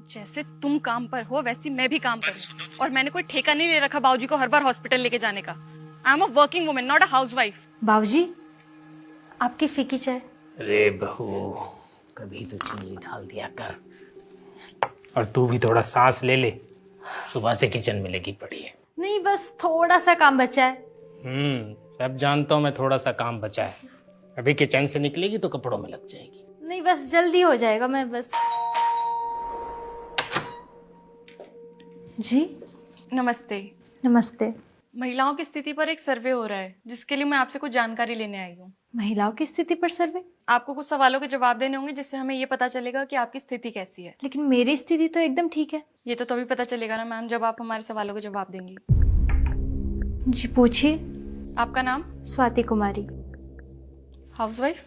जैसे तुम काम पर हो वैसे मैं भी काम करूँ। और मैंने कोई ठेका नहीं ले रखा बाबूजी को हर बार हॉस्पिटल लेके जाने का। I am a working woman, not a housewife. बाबूजी, आपकी फीकी चाय। अरे बहू, कभी तो चीनी डाल दिया कर। और तू भी थोड़ा सांस ले ले, सुबह से किचन में लगी पड़ी है। नहीं, बस थोड़ा सा काम बचा है। सब जानता हूँ मैं, थोड़ा सा काम बचा है। अभी किचन से निकलेगी तो कपड़ों में लग जाएगी। नहीं, बस जल्दी हो जाएगा। मैं बस। जी नमस्ते। नमस्ते। महिलाओं की स्थिति पर एक सर्वे हो रहा है जिसके लिए मैं आपसे कुछ जानकारी लेने आई हूँ। महिलाओं की स्थिति पर सर्वे? आपको कुछ सवालों के जवाब देने होंगे जिससे हमें ये पता चलेगा कि आपकी स्थिति कैसी है। लेकिन मेरी स्थिति तो एकदम ठीक है। ये तो तभी पता चलेगा ना मैम, जब आप हमारे सवालों के जवाब देंगी। जी पूछिए। आपका नाम? स्वाति कुमारी। हाउसवाइफ?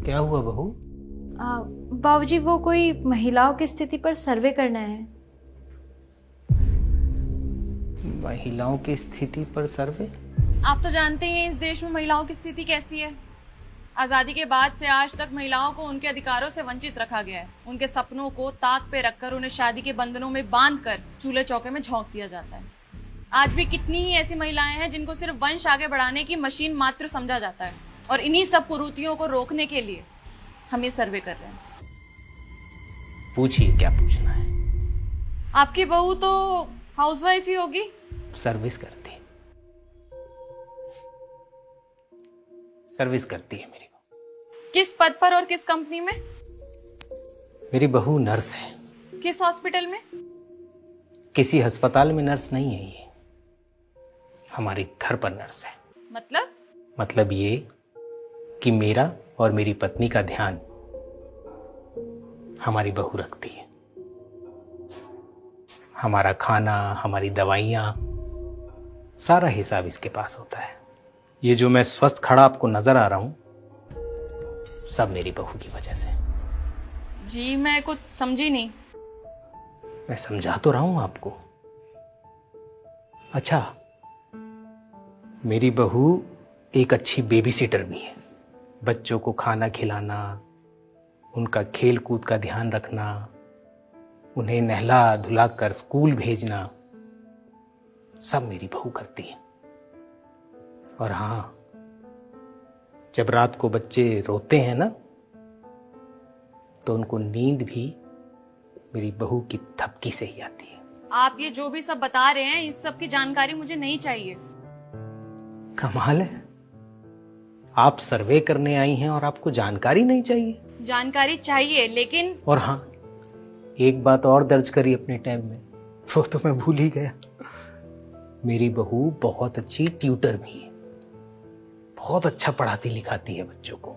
क्या हुआ बहू? बाबूजी, वो कोई महिलाओं की स्थिति पर सर्वे करना है। महिलाओं की स्थिति पर सर्वे? आप तो जानते ही हैं इस देश में महिलाओं की स्थिति कैसी है। आजादी के बाद से आज तक महिलाओं को उनके अधिकारों से वंचित रखा गया है। उनके सपनों को ताक पे रखकर उन्हें शादी के बंधनों में बांधकर चूल्हे चौके में झोंक दिया जाता है। आज भी कितनी ही ऐसी महिलाएं हैं जिनको सिर्फ वंश आगे बढ़ाने की मशीन मात्र समझा जाता है। और इन्हीं सब कुरीतियों को रोकने के लिए हम ये सर्वे कर रहे हैं। पूछिए, क्या पूछना है? आपकी बहू तो हाउसवाइफ ही होगी। सर्विस करती है। सर्विस करती है मेरी बहू। किस पद पर और किस कंपनी में? मेरी बहू नर्स है। किस हॉस्पिटल में? किसी अस्पताल में नर्स नहीं है ये, हमारे घर पर नर्स है। मतलब ये कि मेरा और मेरी पत्नी का ध्यान हमारी बहू रखती है। हमारा खाना, हमारी दवाइयाँ, सारा हिसाब इसके पास होता है। ये जो मैं स्वस्थ खड़ा आपको नजर आ रहा हूं, सब मेरी बहू की वजह से। जी मैं कुछ समझी नहीं। मैं समझा तो रहा हूं आपको। अच्छा, मेरी बहू एक अच्छी बेबी सिटर भी है। बच्चों को खाना खिलाना, उनका खेल कूद का ध्यान रखना, उन्हें नहला धुला कर स्कूल भेजना, सब मेरी बहू करती है। और हाँ, जब रात को बच्चे रोते हैं ना, तो उनको नींद भी मेरी बहू की थपकी से ही आती है। आप ये जो भी सब बता रहे हैं इस सब की जानकारी मुझे नहीं चाहिए। कमाल है, आप सर्वे करने आई हैं और आपको जानकारी नहीं चाहिए? जानकारी चाहिए लेकिन। और हाँ, एक बात और दर्ज करी अपने टाइम में, वो तो मैं भूल ही गया। मेरी बहू बहुत अच्छी ट्यूटर भी है। बहुत अच्छा पढ़ाती लिखाती है बच्चों को,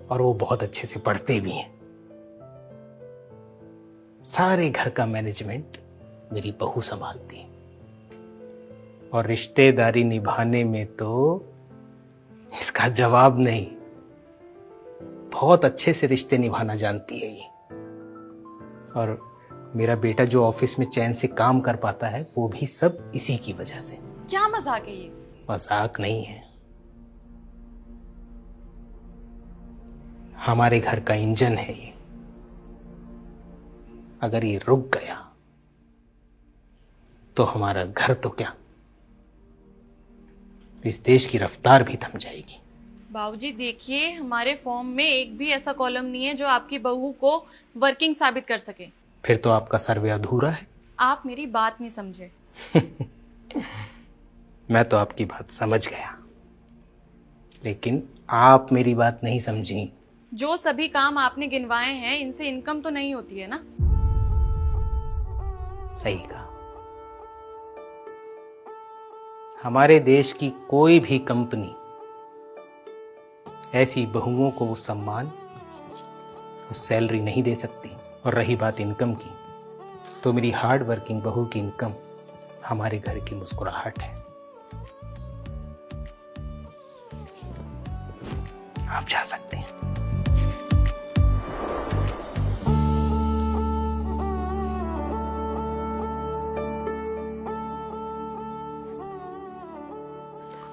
और वो बहुत अच्छे से पढ़ते भी हैं। सारे घर का मैनेजमेंट मेरी बहू संभालती है। और रिश्तेदारी निभाने में तो इसका जवाब नहीं, बहुत अच्छे से रिश्ते निभाना जानती है ये। और मेरा बेटा जो ऑफिस में चैन से काम कर पाता है, वो भी सब इसी की वजह से। क्या मजाक है ये? मजाक नहीं है, हमारे घर का इंजन है ये। अगर ये रुक गया तो हमारा घर तो क्या, इस देश की रफ्तार भी थम जाएगी। बाबूजी देखिए, हमारे फॉर्म में एक भी ऐसा कॉलम नहीं है जो आपकी बहू को वर्किंग साबित कर सके। फिर तो आपका सर्वे अधूरा है। आप मेरी बात नहीं समझे। मैं तो आपकी बात समझ गया, लेकिन आप मेरी बात नहीं समझी। जो सभी काम आपने गिनवाए हैं इनसे इनकम तो नहीं होती है ना? सही कहा। हमारे देश की कोई भी कंपनी ऐसी बहुओं को वो सम्मान, वो सैलरी नहीं दे सकती। और रही बात इनकम की, तो मेरी हार्ड वर्किंग बहू की इनकम हमारे घर की मुस्कुराहट है। आप जा सकते हैं।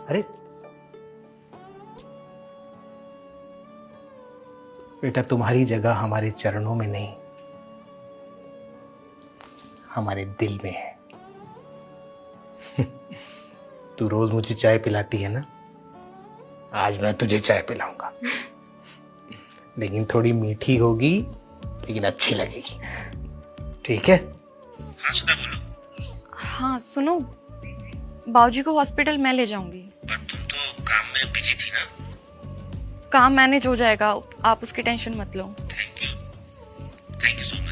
अरे बेटा तुम्हारी जगह हमारे चरणों में नहीं, हमारे दिल में है। तू रोज मुझे चाय पिलाती है ना, आज मैं तुझे चाय पिलाऊंगा। लेकिन थोड़ी मीठी होगी, लेकिन अच्छी लगेगी, ठीक है? हाँ सुधा बोलो। हाँ सुनो, बाबूजी को हॉस्पिटल मैं ले जाऊंगी। पर तुम तो काम में बिजी थी ना। काम मैनेज हो जाएगा, आप उसकी टेंशन मत लो। Thank you so much.